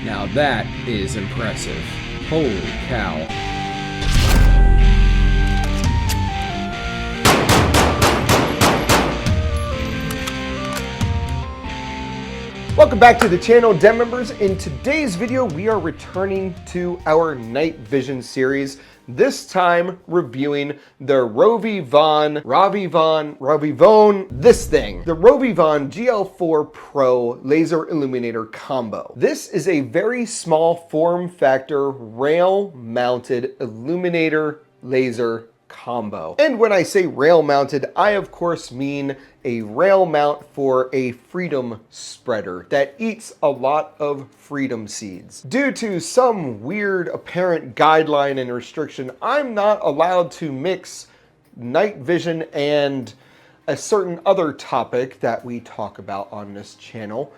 Now that is impressive. Holy cow. Welcome back to the channel, Den members. In today's video, we are returning to our night vision series, this time reviewing the RovyVon, this thing, the RovyVon GL4 Pro Laser Illuminator Combo. This is a very small form factor rail mounted illuminator laser combo. And when I say rail mounted, I of course mean a rail mount for a freedom spreader that eats a lot of freedom seeds. Due to some weird apparent guideline and restriction, I'm not allowed to mix night vision and a certain other topic that we talk about on this channel.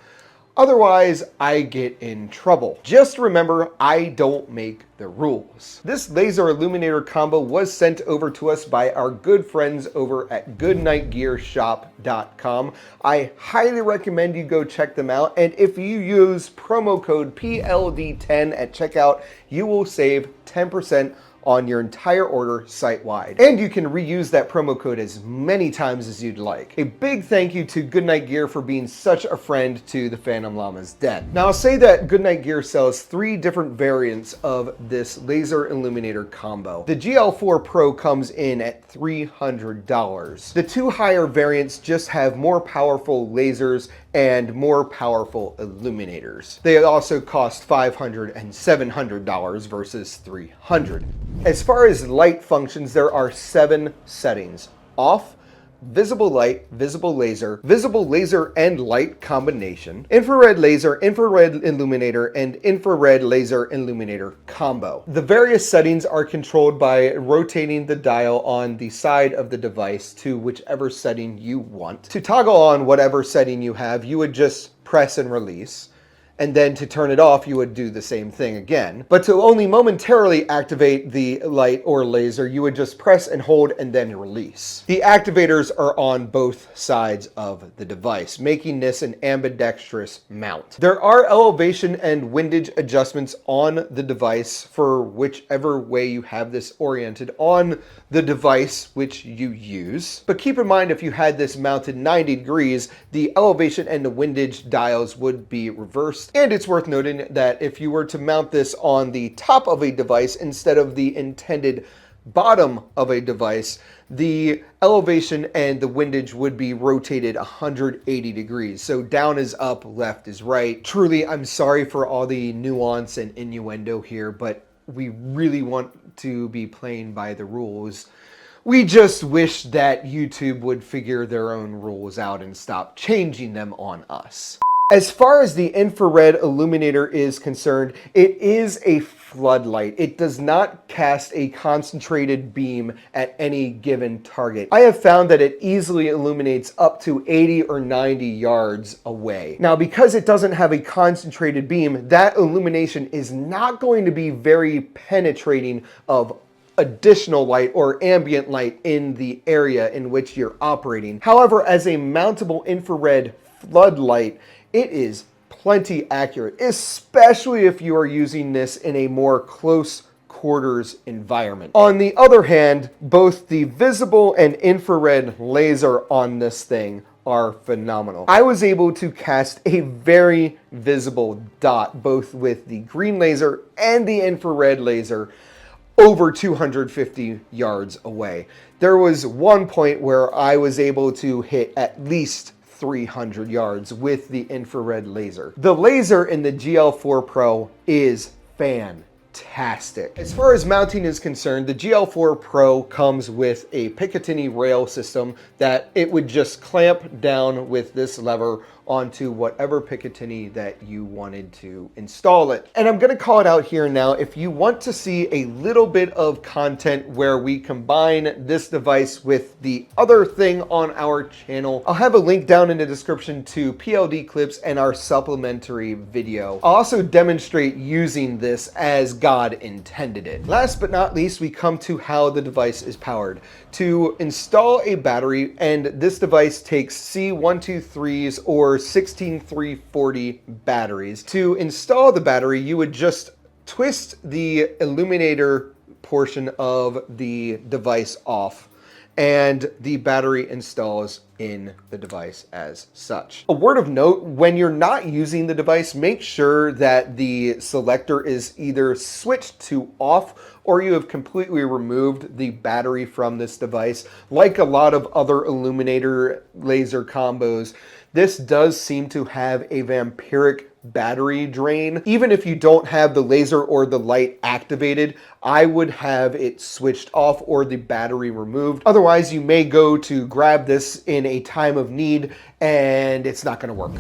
Otherwise, I get in trouble. Just remember, I don't make the rules. This laser illuminator combo was sent over to us by our good friends over at goodnitegearshop.com. I highly recommend you go check them out. And if you use promo code PLD10 at checkout, you will save 10% on your entire order site-wide. And you can reuse that promo code as many times as you'd like. A big thank you to Good Nite Gear for being such a friend to the Phantom Llama's den. Now I'll say that Good Nite Gear sells 3 different variants of this laser illuminator combo. The GL4 Pro comes in at $300. The 2 higher variants just have more powerful lasers and more powerful illuminators. They also cost $500 and $700 versus $300. As far as light functions, there are 7 settings: off, visible light, visible laser and light combination, infrared laser, infrared illuminator, and infrared laser illuminator combo. The various settings are controlled by rotating the dial on the side of the device to whichever setting you want. To toggle on whatever setting you have, you would just press and release. And then to turn it off, you would do the same thing again. But to only momentarily activate the light or laser, you would just press and hold and then release. The activators are on both sides of the device, making this an ambidextrous mount. There are elevation and windage adjustments on the device for whichever way you have this oriented on the device which you use. But keep in mind, if you had this mounted 90 degrees, the elevation and the windage dials would be reversed. And it's worth noting that if you were to mount this on the top of a device instead of the intended bottom of a device, the elevation and the windage would be rotated 180 degrees. So down is up, left is right. Truly, I'm sorry for all the nuance and innuendo here, but we really want to be playing by the rules. We just wish that YouTube would figure their own rules out and stop changing them on us. As far as the infrared illuminator is concerned, it is a floodlight. It does not cast a concentrated beam at any given target. I have found that it easily illuminates up to 80 or 90 yards away. Now, because it doesn't have a concentrated beam, that illumination is not going to be very penetrating of additional light or ambient light in the area in which you're operating. However, as a mountable infrared floodlight, it is plenty accurate, especially if you are using this in a more close quarters environment. On the other hand, both the visible and infrared laser on this thing are phenomenal. I was able to cast a very visible dot, both with the green laser and the infrared laser, over 250 yards away. There was one point where I was able to hit at least 300 yards with the infrared laser. The laser in the GL4 Pro is fantastic. As far as mounting is concerned, the GL4 Pro comes with a Picatinny rail system that it would just clamp down with this lever onto whatever Picatinny that you wanted to install it. And I'm gonna call it out here now. If you want to see a little bit of content where we combine this device with the other thing on our channel, I'll have a link down in the description to PLD Clips and our supplementary video. I'll also demonstrate using this as God intended it. Last but not least, we come to how the device is powered. To install a battery, and this device takes C123s or 16340 batteries. To install the battery, you would just twist the Illuminator portion of the device off, and the battery installs in the device as such. A word of note, when you're not using the device, make sure that the selector is either switched to off or you have completely removed the battery from this device. Like a lot of other Illuminator laser combos, this does seem to have a vampiric battery drain. Even if you don't have the laser or the light activated, I would have it switched off or the battery removed. Otherwise, you may go to grab this in a time of need and it's not going to work.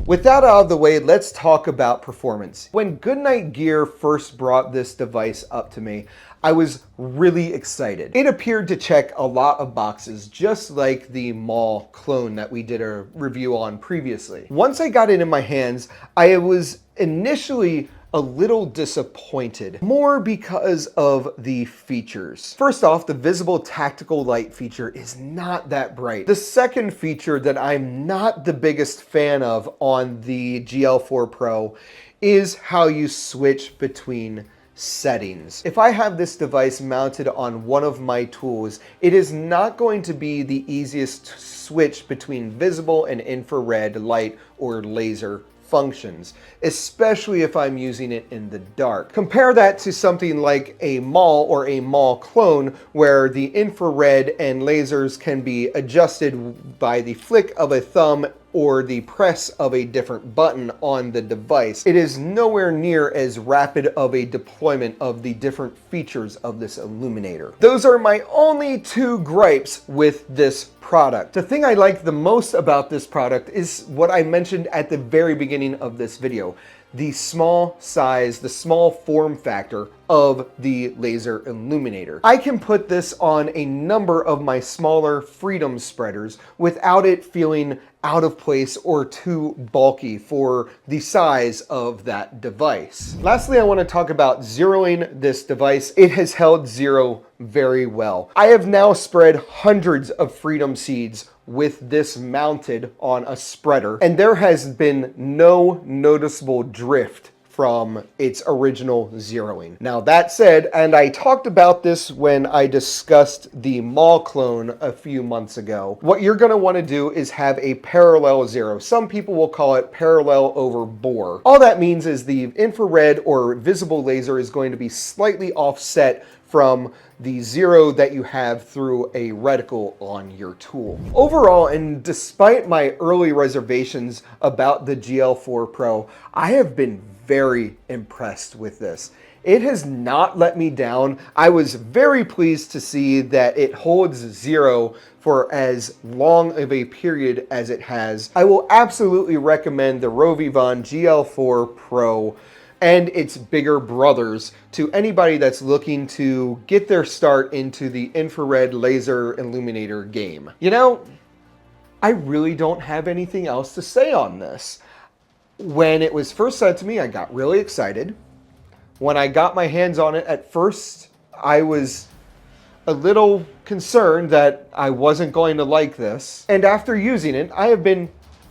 With that out of the way, let's talk about performance. When Good Nite Gear first brought this device up to me, I was really excited. It appeared to check a lot of boxes, just like the mall clone that we did a review on previously. Once I got it in my hands, I was initially a little disappointed, more because of the features. First off, the visible tactical light feature is not that bright. The second feature that I'm not the biggest fan of on the GL4 Pro is how you switch between settings. If I have this device mounted on one of my tools, it is not going to be the easiest to switch between visible and infrared light or laser functions, especially if I'm using it in the dark. Compare that to something like a mall or a mall clone, where the infrared and lasers can be adjusted by the flick of a thumb or the press of a different button on the device. It is nowhere near as rapid of a deployment of the different features of this Illuminator. Those are my only two gripes with this product. The thing I like the most about this product is what I mentioned at the very beginning of this video: the small size, the small form factor of the laser Illuminator. I can put this on a number of my smaller freedom spreaders without it feeling out of place or too bulky for the size of that device. Lastly, I want to talk about zeroing this device. It has held zero very well. I have now spread hundreds of freedom seeds with this mounted on a spreader, and there has been no noticeable drift from its original zeroing. Now that said, and I talked about this when I discussed the mall clone a few months ago, what you're going to want to do is have a parallel zero. Some people will call it parallel over bore. All that means is the infrared or visible laser is going to be slightly offset from the zero that you have through a reticle on your tool. Overall, and despite my early reservations about the GL4 Pro, I have been very impressed with this. It has not let me down. I was very pleased to see that it holds zero for as long of a period as it has. I will absolutely recommend the RovyVon GL4 Pro and its bigger brothers to anybody that's looking to get their start into the infrared laser illuminator game. You know, I really don't have anything else to say on this. When it was first sent to me, I got really excited. When I got my hands on it, at first, I was a little concerned that I wasn't going to like this. And after using it, I have been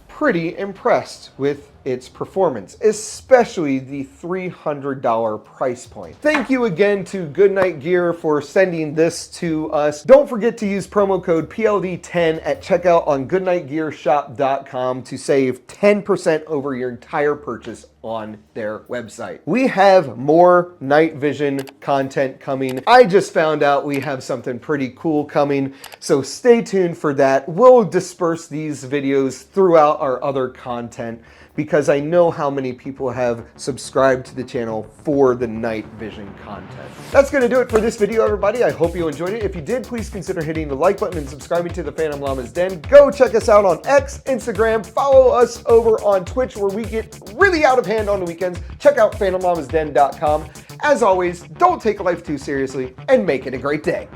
pretty impressed with its performance, especially the $300 price point. Thank you again to Good Nite Gear for sending this to us. Don't forget to use promo code PLD10 at checkout on goodnitegearshop.com to save 10% over your entire purchase on their website. We have more night vision content coming. I just found out we have something pretty cool coming, so stay tuned for that. We'll disperse these videos throughout our other content, because I know how many people have subscribed to the channel for the night vision content. That's gonna do it for this video, everybody. I hope you enjoyed it. If you did, please consider hitting the like button and subscribing to the Phantom Llama's Den. Go check us out on X, Instagram, follow us over on Twitch, where we get really out of hand on the weekends. Check out phantomllamasden.com. As always, don't take life too seriously and make it a great day.